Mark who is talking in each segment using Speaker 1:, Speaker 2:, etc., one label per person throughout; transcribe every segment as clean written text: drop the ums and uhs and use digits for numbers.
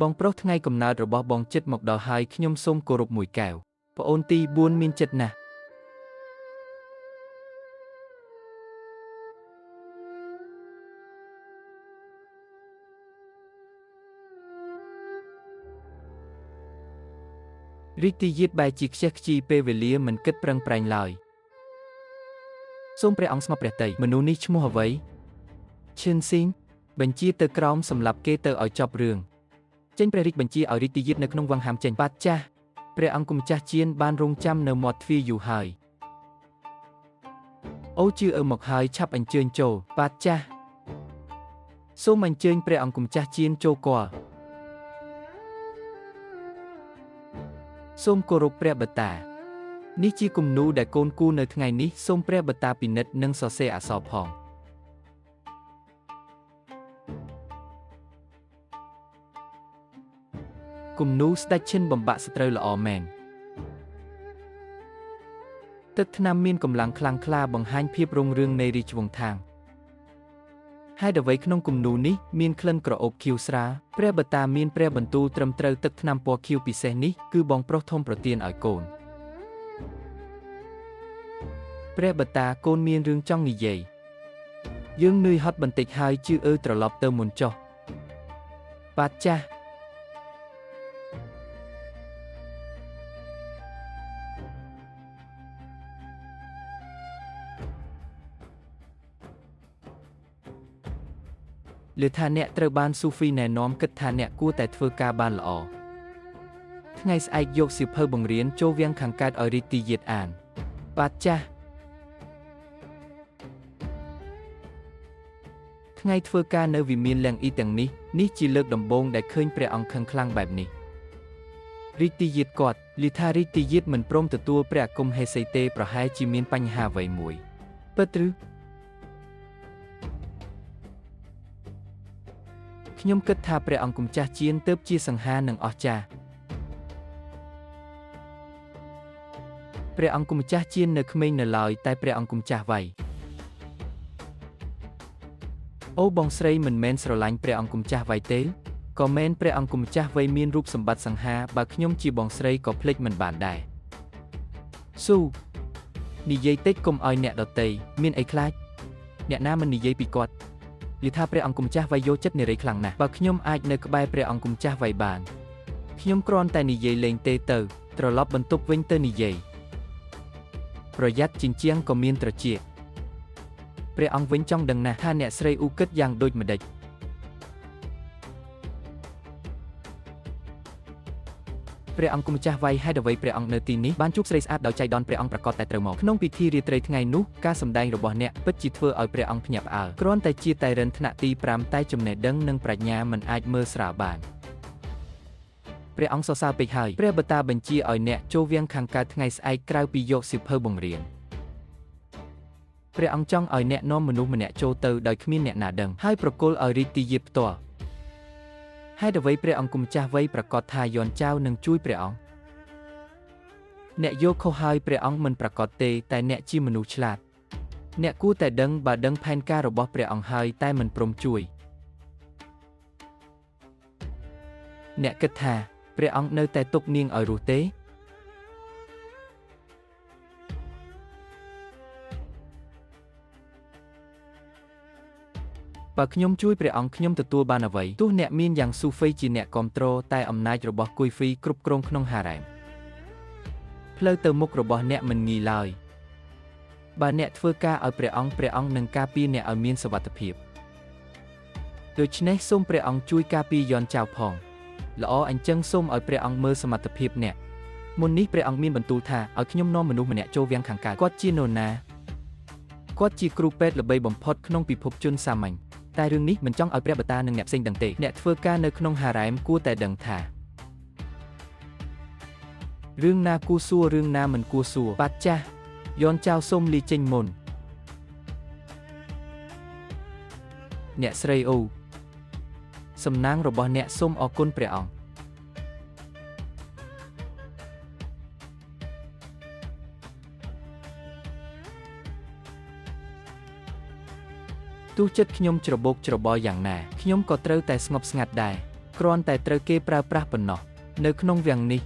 Speaker 1: បងប្រុសថ្ងៃកំណើតរបស់បងចិត្តមកដល់ហើយខ្ញុំសូមគោរពមួយកែវប្អូនទី4មានចិត្តណាស់រីកទីយាតបែរជាខ្ជះខ្ជាយពេលវេលាមិនគិតប្រឹងប្រែងឡើយសូមព្រះអង្គស្មោះព្រះទ័យមនុស្សនេះឈ្មោះអ្វីឈិនស៊ីងបញ្ជាទៅក្រោមសម្រាប់គេទៅឲ្យចប់រឿងចេញព្រះរាជបញ្ជាឲ្យរីកទីយាតនៅក្នុងវង្សហាមចេញបាត់ចាស់ព្រះអង្គម្ចាស់ជៀនបានរងចាំនៅមាត់ទ្វារយូរហើយអូជឿអើមកហើយឆាប់អញ្ជើញចូលបាត់ចាស់សូមអញ្ជើញព្រះអង្គម្ចាស់ជៀនចូលគាល់សូមគោរពព្រះបតានេះជាគំនូរដែលកូនគូនៅថ្ងៃនេះសូមព្រះបតាពិនិត្យនិងសរសេរអក្សរផងគំនូរស្ដេចឈិនបំបាក់ស្ត្រូវល្អមែនទឹកថ្នាំមានកម្លាំងខ្លាំងក្លាបង្ហាញភាពរុងរឿងនៃរាជវង្សថាងហេតុអ្វីក្នុងគំនូរនេះមានក្លិនក្រអូបខៀវស្រាលព្រះបតាមានព្រះបន្ទូលត្រឹមត្រូវទឹកថ្នាំពណ៌ខៀវពិសេសនេះគឺបងប្រុសធំប្រទានឲ្យកូនព្រះបតាកូនមានរឿងចង់និយាយយើងនឿយហត់បន្តិចហើយជឿអើត្រឡប់ទៅមុនចុះបាទចាស់លើថាអ្នកត្រូវបានស៊ូហ្វីណែនាំគិតថាអ្នកគួរតែធ្វើការបានល្អថ្ងៃស្អែកយកសៀវភៅបង្រៀនចូលវាំងខាងកើតឲ្យរីកទីយាតអានបាទចាស់ថ្ងៃធ្វើការនៅវិមានលៀងអ៊ីទាំងនេះជាលើកដំបូងដែលឃើញព្រះអង្គខឹងខ្លាំងបែបនេះរីកទីយាតគាត់លីថារីកទីយាតមិនព្រមទទួលព្រះអាគមហេសីទេប្រហែលជាមានបញ្ហាអ្វីមួយពិតឬខ្ញុំគិតថាព្រះអង្គម្ចាស់ជៀនទើបជាសង្ហានិងអស្ចារ្យព្រះអង្គម្ចាស់ជៀននៅក្មេងនៅឡើយតែព្រះអង្គម្ចាស់វ័យអូបងស្រីមិនមែនស្រឡាញ់ព្រះអង្គម្ចាស់វ័យទេក៏មែនព្រះអង្គម្ចាស់វ័យមានរូបសម្បត្តិសង្ហាបើខ្ញុំជាបងស្រីក៏ភ្លេចមិនបានដែរស៊ូនិយាយតិចកុំឲ្យអ្នកដទៃមានអីខ្លាចអ្នកណាមិននិយាយពីគាត់និយាយថាព្រះអង្គម្ចាស់វ័យយកចិត្តនារីខ្លាំងណាស់បើខ្ញុំអាចនៅក្បែរព្រះអង្គម្ចាស់វ័យបានខ្ញុំគ្រាន់តែនិយាយលេងទេទៅត្រឡប់បន្ទប់វិញទៅនិយាយប្រយ័ត្នជញ្ជាំងក៏មានត្រចៀកព្រះអង្គវិញចង់ដឹងណាស់ថាអ្នកស្រីអ៊ូគិតយ៉ាងដូចម្ដេចព្រះអង្គម្ចាស់វ័យហេតុអ្វីព្រះអង្គនៅទីនេះបានជួបស្រីស្អាតដោយចៃដន្យព្រះអង្គប្រកាសតែត្រូវមកក្នុងពិធីរាត្រីថ្ងៃនោះការសម្ដែងរបស់អ្នកពិតជាធ្វើឲ្យព្រះអង្គភ្ញាក់ផ្អើលគ្រាន់តែជាតែរិនថ្នាក់ទី5តែចំណេះដឹងនិងប្រាជ្ញាមិនអាចមើលស្រាលបានព្រះអង្គសរសើរពេកហើយព្រះបតាបញ្ជាឲ្យអ្នកចូលវាំងខាងកើតថ្ងៃស្អែកក្រៅពីយកសៀវភៅបង្រៀនព្រះអង្គចង់ឲ្យអ្នកនាំមនុស្សម្នាក់ចូលទៅដោយគ្មានអ្នកណាដឹងហើយប្រគល់ឲ្យរីកទីយាតផ្ទាល់ហេតុអ្វីព្រះអង្គម្ចាស់វ័យប្រកាសថាយន់ចៅនឹងជួយព្រះអង្គអ្នកយកខុសហើយព្រះអង្គមិនប្រកាសទេតែអ្នកជាមនុស្សឆ្លាតអ្នកគួរតែដឹងបើដឹងផែនការរបស់ព្រះអង្គហើយតែមិនព្រមជួយអ្នកគិតថាព្រះអង្គនៅតែទុកនាងឲ្យរស់ទេបើខ្ញុំជួយព្រះអង្គខ្ញុំទទួលបានអ្វីទោះអ្នកមានយ៉ាងស៊ូហ្វីជាអ្នកគ្រប់គ្រងតែអំណាចរបស់គុយហ្វីគ្រប់គ្រងក្នុងហារ៉ែមផ្លូវទៅមុខរបស់អ្នកមិនងាយឡើយបើអ្នកធ្វើការឲ្យព្រះអង្គនឹងការពារអ្នកឲ្យមានសុវត្ថិភាពដូច្នេះសូមព្រះអង្គជួយការពារយន់ចៅផងល្អអញ្ចឹងសូមឲ្យព្រះអង្គមើលសមត្ថភាពអ្នកមុននេះព្រះអង្គមានបន្ទូលថាឲ្យខ្ញុំនាំមនុស្សម្នាក់ចូលវាំងខាងកើតគាត់ជានរណាគាត់ជាគ្រូពេទ្យល្បីបំផុតក្នុងពិភពជនសាមញ្ញតែរឿងនេះមិនចង់ឲ្យព្រះបតានិងអ្នកផ្សេងដឹងទេអ្នកធ្វើការនៅក្នុងហារ៉ែមគួរតែដឹងថារឿងណាគួរសួររឿងណាមិនគួរសួរបាទចាស់យន់ចៅសូមលាចេញមុនអ្នកស្រីអូសំណាងរបស់អ្នកសូមអរគុណព្រះអង្គទោះចិត្តខ្ញុំច្របូកច្របល់យ៉ាងណាខ្ញុំក៏ត្រូវតែស្ងប់ស្ងាត់ដែរ គ្រាន់តែត្រូវគេប្រើប្រាស់ប៉ុណ្ណោះនៅក្នុងវាំងនេះ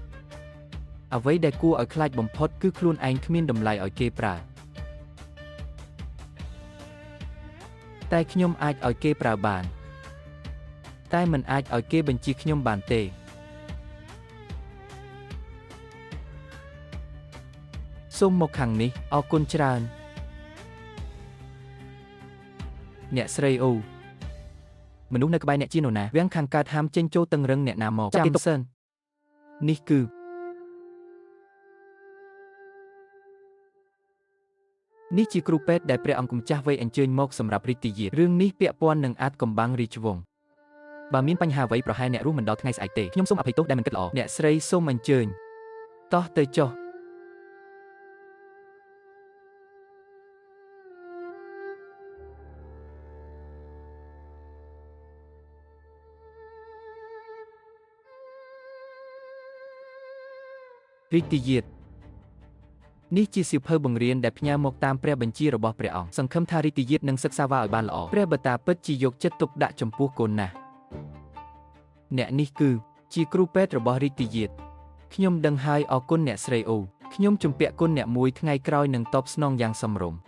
Speaker 1: អ្វីដែលគួរឲ្យខ្លាចបំផុតគឺខ្លួនឯងគ្មានតម្លៃឲ្យគេប្រើតែខ្ញុំអាចឲ្យគេប្រើបានតែមិនអាចឲ្យគេបញ្ជាខ្ញុំបានទេសូមមកខាងនេះអរគុណច្រើនអ្នកស្រីអូមនុស្សនៅក្បែរអ្នកជានរណាវាំងខាងកើតហាមចេញចូលតឹងរឹងអ្នកណាមកចាំទុកសិននេះគឺនេះជាគ្រូពេទ្យដែលព្រះអង្គម្ចាស់វ័យអញ្ជើញមកសម្រាប់រីករាយរឿងនេះពាក់ព័ន្ធនឹងអាចកំបាំងរាជវង្សបើមានបញ្ហាអ្វីប្រហែលអ្នករស់មិនដល់ថ្ងៃស្អែកទេខ្ញុំសូមអភ័យទោសដែលមិនគិតល្អអ្នកស្រីសូមអញ្ជើញតោះទៅចុះរីករាយនេះជាសៀវភៅបង្រៀនដែលផ្ញើមកតាមព្រះបញ្ជារបស់ព្រះអង្គសង្ឃឹមថារីករាយនឹងសិក្សាវ៉ាឲ្យបានល្អព្រះបតាពិតជាយកចិត្តទុកដាក់ចំពោះកូនណាស់អ្នកនេះគឺជាគ្រូពេទ្យរបស់រីករាយខ្ញុំដឹងហើយអរគុណអ្នកស្រីអូខ្ញុំជំពាក់គុណអ្នកមួយថ្ងៃក្រោយនឹងតបស្នងយ៉ាងសមរម្យ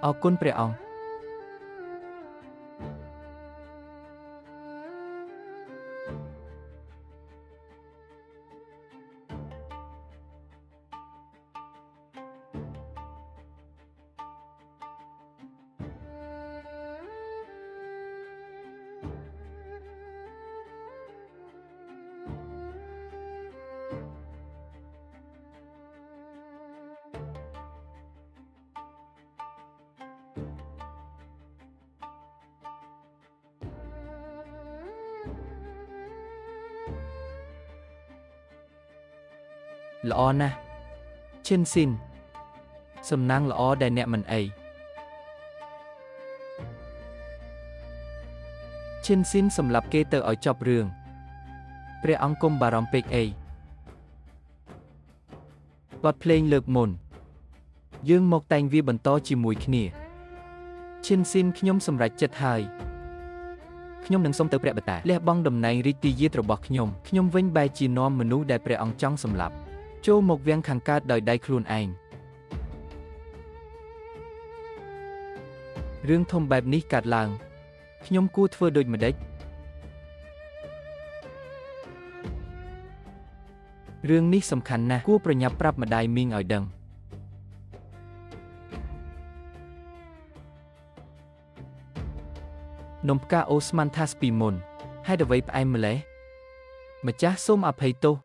Speaker 1: អរគុណព្រះអង្គល្អណាស់ឈិនស៊ីនសំណាងល្អដែលអ្នកមិនអីឈិនស៊ីនសម្រាប់គេទៅឲ្យចប់រឿងព្រះអង្គគុំបារម្ភពេកអីបទភ្លេងលើកមុនយើងមកតែងវាបន្តជាមួយគ្នាឈិនស៊ីនខ្ញុំសម្រេចចិត្តហើយខ្ញុំនឹងសុំទៅព្រះបតាលះបង់តំណែងរាជទាយាទរបស់ខ្ញុំវិញបែរជានាំមនុស្សដែលព្រះអង្គចង់សម្លាប់ចូលមកវាំងខាងកើតដោយដៃខ្លួនឯងរឿងធំបែបនេះកើតឡើងខ្ញុំគួរធ្វើដូចម្ដេចរឿងនេះសំខាន់ណាស់គួរប្រញាប់ប្រាប់ម្ដាយមីងឲ្យដឹងនំផ្កាអូស្មានថាស្ពីមុនហេតុអ្វីផ្អែមម្លេះម្ចាស់សូមអភ័យទោស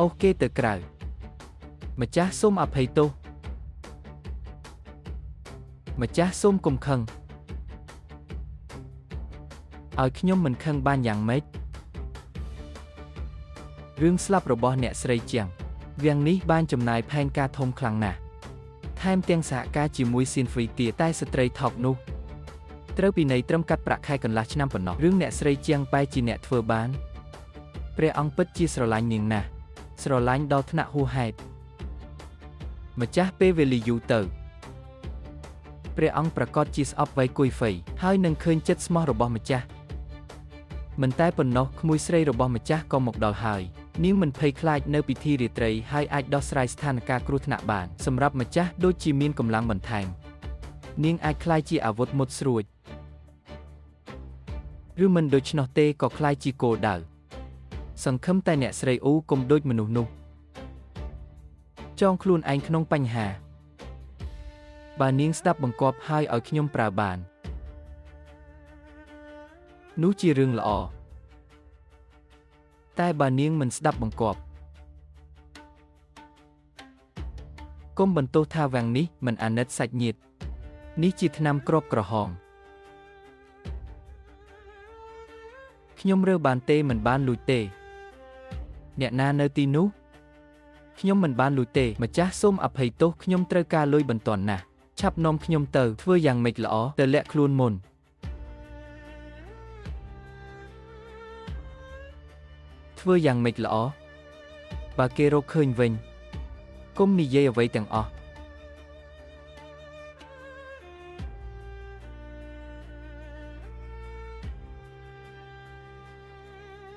Speaker 1: អូសគេទៅក្រៅម្ចាស់សូមអភ័យទោសម្ចាស់សូមកុំខឹងឲ្យខ្ញុំមិនខឹងបានយ៉ាងម៉េចរឿងស្លាប់របស់អ្នកស្រីជាងវាំងនេះបានចំណាយផែនការធំខ្លាំងណាស់ថែមទាំងសហការជាមួយស៊ីនហ្វ្រីទៀតតែស្ត្រីថោកនោះត្រូវពិន័យត្រឹមកាត់ប្រាក់ខែកន្លះឆ្នាំប៉ុណ្ណោះរឿងអ្នកស្រីជាងបែរជាអ្នកធ្វើបានព្រះអង្គពិតជាស្រឡាញ់នាងណាស់ស្រឡាញ់ដល់ថ្នាក់ហួសហេតុម្ចាស់ពេលវេលាយូរទៅព្រះអង្គប្រកាសជាស្អប់វៃគុយហ្វៃហើយនឹងឃើញចិត្តស្មោះរបស់ម្ចាស់មិនតែប៉ុណ្ណោះក្មួយស្រីរបស់ម្ចាស់ក៏មកដល់ហើយនាងមិនភ័យខ្លាចនៅពិធីរាត្រីហើយអាចដោះស្រាយស្ថានភាពគ្រោះថ្នាក់បានសម្រាប់ម្ចាស់ដូចជាមានកម្លាំងបន្ថែមនាងអាចក្លាយជាអាវុធមុតស្រួចឬមិនដូច្នោះទេក៏ក្លាយជាគោលដៅសង្ឃឹមតែអ្នកស្រីអូកុំដូចមនុស្សនោះចងខ្លួនឯងក្នុងបញ្ហាបើនាងស្ដាប់បង្គាប់ហើយឲ្យខ្ញុំប្រើបាននោះជារឿងល្អតែបើនាងមិនស្ដាប់បង្គាប់កុំបន្ទោសថាវាំងនេះមិនអាណិតសាច់ញាតិនេះជាថ្នាំគ្រាប់ក្រហមខ្ញុំរើបានទេមិនបានលួចទេអ្នកណានៅទីនោះខ្ញុំមិនបានលួចទេម្ចាស់សូមអភ័យទោសខ្ញុំត្រូវការលុយបន្ទាន់ណាស់ឆាប់នាំខ្ញុំទៅធ្វើយ៉ាងម៉េចល្អទៅលាក់ខ្លួនមុនធ្វើយ៉ាងម៉េចល្អបើគេរកឃើញវិញកុំនិយាយអ្វីទាំងអស់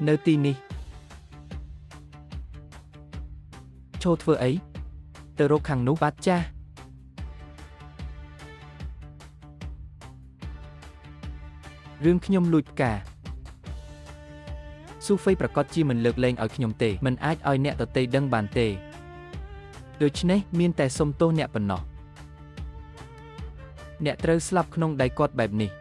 Speaker 1: នៅទីនេះឈរធ្វើអីទៅរកខាងនោះបាទចាស់រឿងខ្ញុំលួចផ្កាស៊ូហ្វីប្រកាសជាមិនលើកលែងឲ្យខ្ញុំទេមិនអាចឲ្យអ្នកដទៃដឹងបានទេដូច្នេះមានតែសុំទោសអ្នកប៉ុណ្ណោះអ្នកត្រូវស្លាប់ក្នុងដៃគាត់បែបនេះ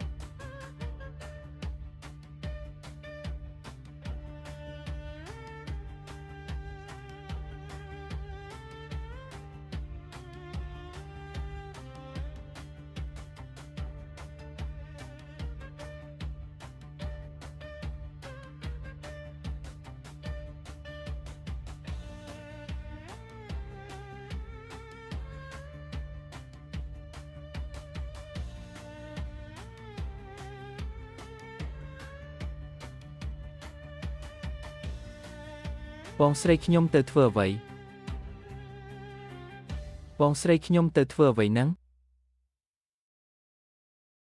Speaker 1: បងស្រីខ្ញុំទៅធ្វើអ្វីបងស្រីខ្ញុំទៅធ្វើអ្វីហ្នឹង